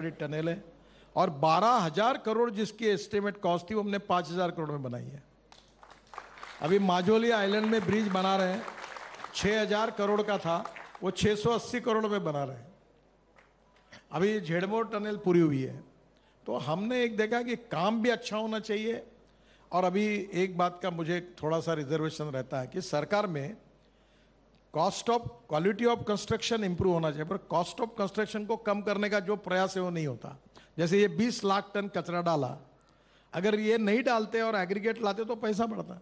बड़ी टनल है और 12,000 करोड़ जिसकी एस्टिमेट कॉस्ट थी वो हमने 5,000 करोड़ में बनाई है। अभी माजोली आइलैंड में ब्रिज बना रहे हैं, 6,000 करोड़ का था, वो 680 करोड़ में बना रहे हैं। अभी झेड़मोर टनल पूरी हुई है। तो हमने एक देखा कि काम भी अच्छा होना चाहिए। और अभी एक बात का मुझे थोड़ा सा रिजर्वेशन रहता है कि सरकार में क्वालिटी ऑफ कंस्ट्रक्शन इंप्रूव होना चाहिए, पर कॉस्ट ऑफ कंस्ट्रक्शन को कम करने का जो प्रयास है वो नहीं होता। जैसे ये 20 लाख टन कचरा डाला, अगर ये नहीं डालते और एग्रीगेट लाते तो पैसा बढ़ता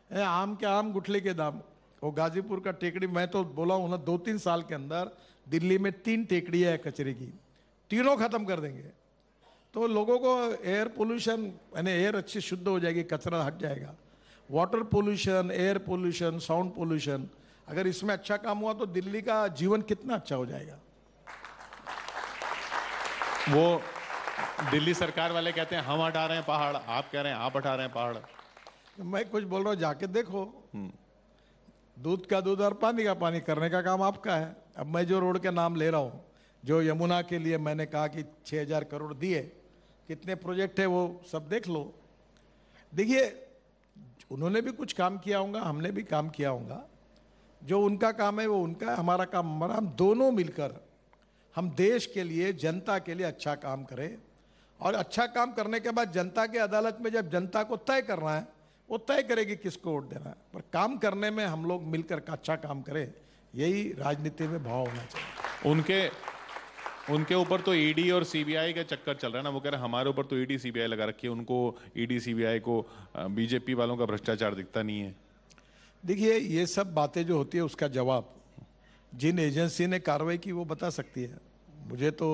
है। आम के आम गुठली के दाम। वो गाजीपुर का टेकड़ी, मैं तो बोला हूं ना, 2-3 साल के अंदर दिल्ली में 3 टेकड़ी है कचरे की, तीनों खत्म कर देंगे तो लोगों को एयर पोल्यूशन, यानी एयर अच्छी शुद्ध हो जाएगी, कचरा हट जाएगा। Water pollution, air pollution, sound pollution, अगर इसमें अच्छा काम हुआ तो दिल्ली का जीवन कितना अच्छा हो जाएगा। वो दिल्ली सरकार वाले कहते हैं हम हटा रहे हैं पहाड़, आप कह रहे हैं आप हटा रहे हैं पहाड़। मैं कुछ बोल रहा हूँ, जाके देखो। दूध का दूध और पानी का पानी करने का काम आपका है। अब मैं जो रोड के नाम ले रहा हूँ, जो यमुना के लिए मैंने कहा कि 6,000 करोड़ दिए, कितने प्रोजेक्ट है वो सब देख लो। देखिए, उन्होंने भी कुछ काम किया होगा, हमने भी काम किया होगा। जो उनका काम है वो उनका है, हमारा काम हमारा। हम दोनों मिलकर हम देश के लिए, जनता के लिए अच्छा काम करें। और अच्छा काम करने के बाद जनता की अदालत में जब जनता को तय करना है, वो तय करेगी किसको वोट देना है। पर काम करने में हम लोग मिलकर अच्छा काम करें, यही राजनीति में भाव होना चाहिए। उनके ऊपर तो ईडी और सीबीआई का चक्कर चल रहा है ना। वो कह रहे हैं हमारे ऊपर तो ईडी सीबीआई लगा रखी है, उनको ईडी सीबीआई को बीजेपी वालों का भ्रष्टाचार दिखता नहीं है। देखिए, ये सब बातें जो होती है उसका जवाब जिन एजेंसी ने कार्रवाई की वो बता सकती है। मुझे तो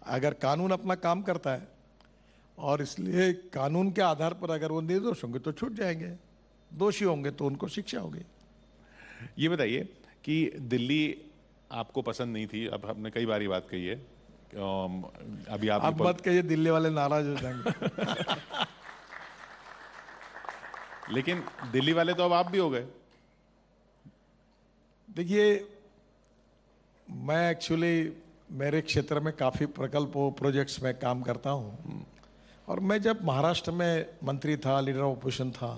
अगर कानून अपना काम करता है और इसलिए कानून के आधार पर अगर वो निर्दोष होंगे तो छूट जाएंगे, दोषी होंगे तो उनको शिक्षा होगी। ये बताइए कि दिल्ली आपको पसंद नहीं थी, अब हमने कई बार ये बात कही है, अभी आप अब मत कहिए, दिल्ली वाले नाराज हो जाएंगे। लेकिन दिल्ली वाले तो अब आप भी हो गए। देखिए, मैं एक्चुअली मेरे क्षेत्र में काफ़ी प्रकल्पों प्रोजेक्ट्स में काम करता हूँ। और मैं जब महाराष्ट्र में मंत्री था, लीडर ऑफ अपोजिशन था,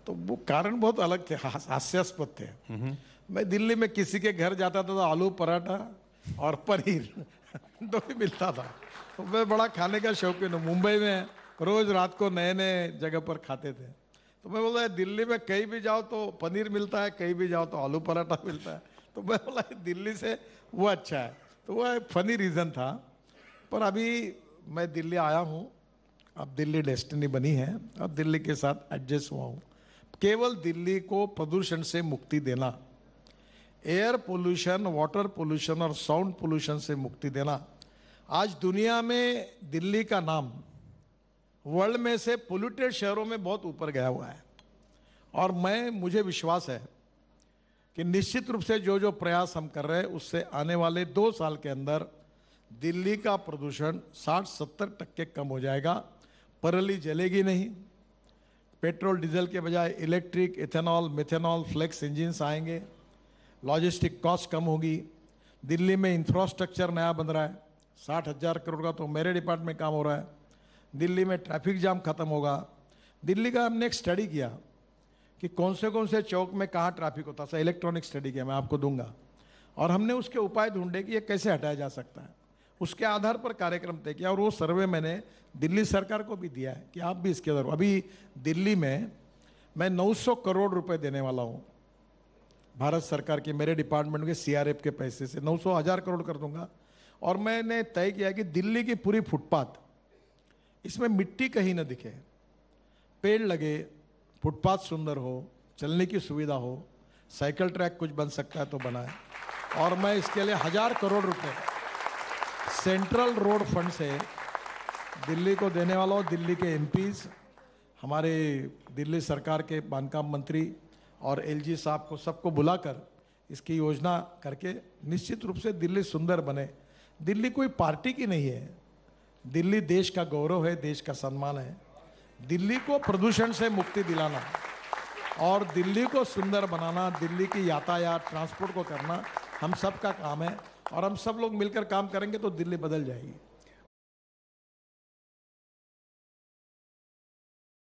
तो वो कारण बहुत अलग थे, हास्यास्पद थे। मैं दिल्ली में किसी के घर जाता था तो आलू पराठा और पनीर दो ही मिलता था। तो मैं बड़ा खाने का शौकीन हूँ। मुंबई में रोज रात को नए नए जगह पर खाते थे। तो मैं बोला दिल्ली में कहीं भी जाओ तो पनीर मिलता है, कहीं भी जाओ तो आलू पराठा मिलता है। तो मैं बोला दिल्ली से वो अच्छा है। तो वो एक फनी रीज़न था। पर अभी मैं दिल्ली आया हूँ, अब दिल्ली डेस्टिनी बनी है और दिल्ली के साथ एडजस्ट हुआ हूँ। केवल दिल्ली को प्रदूषण से मुक्ति देना, एयर पोल्यूशन, वाटर पोल्यूशन और साउंड पोल्यूशन से मुक्ति देना। आज दुनिया में दिल्ली का नाम वर्ल्ड में से पोल्यूटेड शहरों में बहुत ऊपर गया हुआ है। और मुझे विश्वास है कि निश्चित रूप से जो जो प्रयास हम कर रहे हैं उससे आने वाले 2 साल के अंदर दिल्ली का प्रदूषण 60-70% कम हो जाएगा। पराली जलेगी नहीं, पेट्रोल डीजल के बजाय electric, ethanol, methanol, flex engines आएंगे, लॉजिस्टिक कॉस्ट कम होगी। दिल्ली में इंफ्रास्ट्रक्चर नया बन रहा है, 60,000 करोड़ का तो मेरे डिपार्टमेंट में काम हो रहा है। दिल्ली में ट्रैफिक जाम खत्म होगा। दिल्ली का हमने एक स्टडी किया कि कौन से चौक में कहाँ ट्रैफिक होता है, इलेक्ट्रॉनिक स्टडी किया, मैं आपको दूंगा। और हमने उसके उपाय ढूंढे कि ये कैसे हटाया जा सकता है। उसके आधार पर कार्यक्रम तय किया और वो सर्वे मैंने दिल्ली सरकार को भी दिया है कि आप भी इसके अंदर। अभी दिल्ली में मैं 900 करोड़ रुपए देने वाला हूँ भारत सरकार के, मेरे डिपार्टमेंट के सीआरएफ के पैसे से 900,000 करोड़ कर दूंगा। और मैंने तय किया कि दिल्ली की पूरी फुटपाथ, इसमें मिट्टी कहीं ना दिखे, पेड़ लगे, फुटपाथ सुंदर हो, चलने की सुविधा हो, साइकिल ट्रैक कुछ बन सकता है तो बनाए। और मैं इसके लिए 1,000 करोड़ रुपए सेंट्रल रोड फंड से दिल्ली को देने वाला हूँ। दिल्ली के एमपीज, हमारे दिल्ली सरकार के बांधकाम मंत्री और एलजी साहब को सबको बुलाकर इसकी योजना करके निश्चित रूप से दिल्ली सुंदर बने। दिल्ली कोई पार्टी की नहीं है, दिल्ली देश का गौरव है, देश का सम्मान है। दिल्ली को प्रदूषण से मुक्ति दिलाना और दिल्ली को सुंदर बनाना, दिल्ली की यातायात ट्रांसपोर्ट को करना हम सब का काम है। और हम सब लोग मिलकर काम करेंगे तो दिल्ली बदल जाएगी।